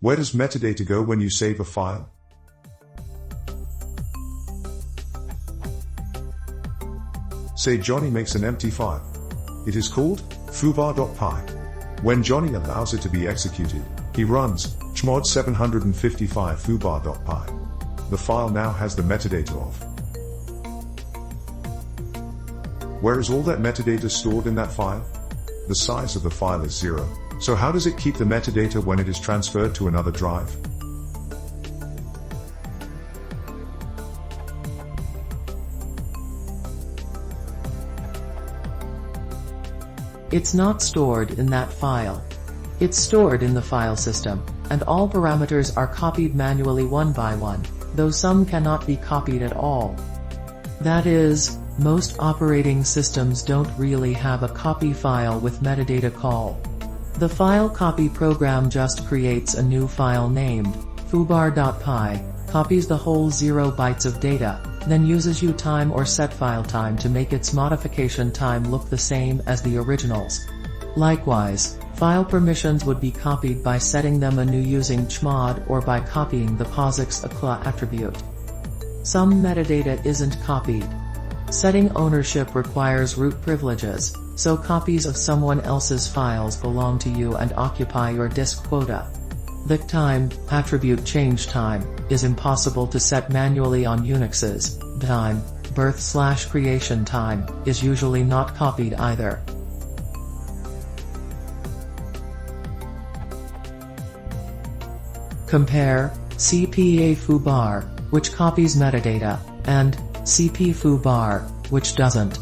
Where does metadata go when you save a file? Say Johnny makes an empty file. It is called foobar.py. When Johnny allows it to be executed, he runs chmod 755 foobar.py. The file now has the metadata of. Where is all that metadata stored in that file? The size of the file is 0, so how does it keep the metadata when it is transferred to another drive? It's not stored in that file. It's stored in the file system, and all parameters are copied manually one by one, though some cannot be copied at all. That is, most operating systems don't really have a copy file with metadata call. The file copy program just creates a new file named foobar.py, copies the whole 0 bytes of data, then uses utime or setFileTime to make its modification time look the same as the originals. Likewise, file permissions would be copied by setting them anew using chmod or by copying the POSIX ACLA attribute. Some metadata isn't copied. Setting ownership requires root privileges, so copies of someone else's files belong to you and occupy your disk quota. The time attribute change time is impossible to set manually on Unixes. Time, birth/creation time, is usually not copied either. Compare CPA foobar, which copies metadata, and CP foobar, which doesn't.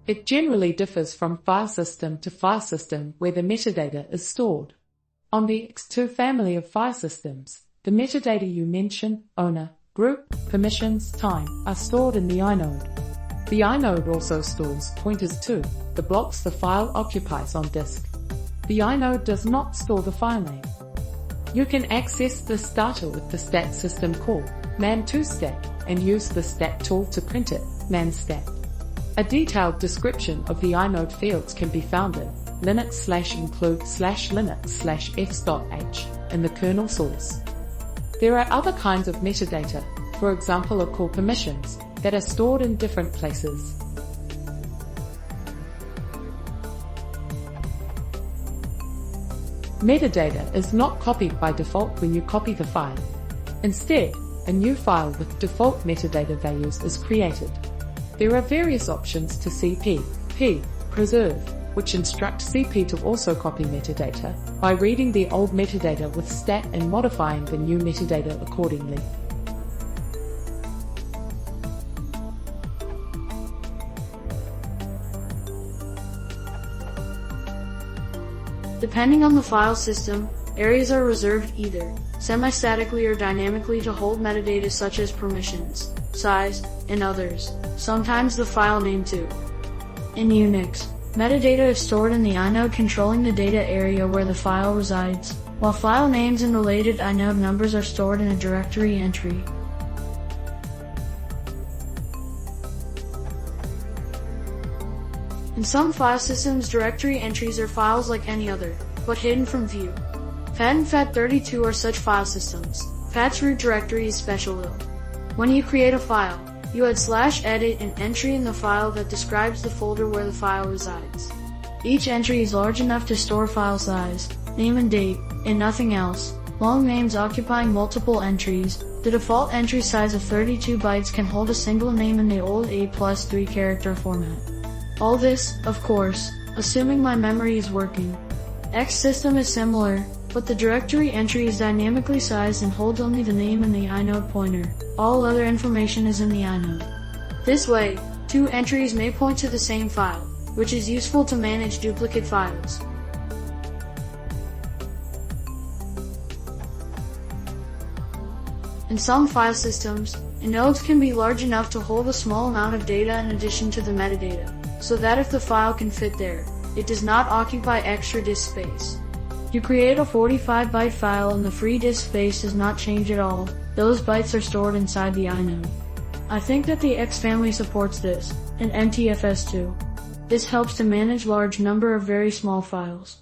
It generally differs from file system to file system where the metadata is stored. On the X2 family of file systems, the metadata you mention, owner, group, permissions, time, are stored in the inode. The inode also stores pointers to the blocks the file occupies on disk. The inode does not store the file name. You can access this data with the stat system call man2stat and use the stat tool to print it, manstat. A detailed description of the inode fields can be found in linux/include/linux/x.h in the kernel source. There are other kinds of metadata, for example a call permissions, that are stored in different places. Metadata is not copied by default when you copy the file. Instead, a new file with default metadata values is created. There are various options to CP, preserve, which instruct CP to also copy metadata by reading the old metadata with stat and modifying the new metadata accordingly. Depending on the file system, areas are reserved either semi-statically or dynamically to hold metadata such as permissions, size, and others, sometimes the file name too. In Unix, metadata is stored in the inode controlling the data area where the file resides, while file names and related inode numbers are stored in a directory entry. In some file systems, directory entries are files like any other, but hidden from view. FAT and FAT32 are such file systems. FAT's root directory is special though. When you create a file, you add /edit an entry in the file that describes the folder where the file resides. Each entry is large enough to store file size, name and date, and nothing else, long names occupying multiple entries. The default entry size of 32 bytes can hold a single name in the old A+3 character format. All this, of course, assuming my memory is working. X system is similar, but the directory entry is dynamically sized and holds only the name and the inode pointer. All other information is in the inode. This way, two entries may point to the same file, which is useful to manage duplicate files. In some file systems, inodes can be large enough to hold a small amount of data in addition to the metadata, so that if the file can fit there, it does not occupy extra disk space. You create a 45-byte file and the free disk space does not change at all. Those bytes are stored inside the inode. I think that the X family supports this, and NTFS too. This helps to manage large number of very small files.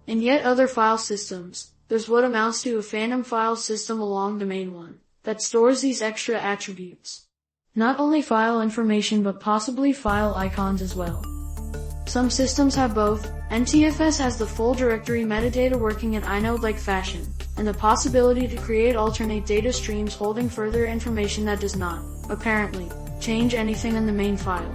In yet other file systems, there's what amounts to a phantom file system along the main one, that stores these extra attributes. Not only file information but possibly file icons as well. Some systems have both. NTFS has the full directory metadata working in inode-like fashion, and the possibility to create alternate data streams holding further information that does not, apparently, change anything in the main file.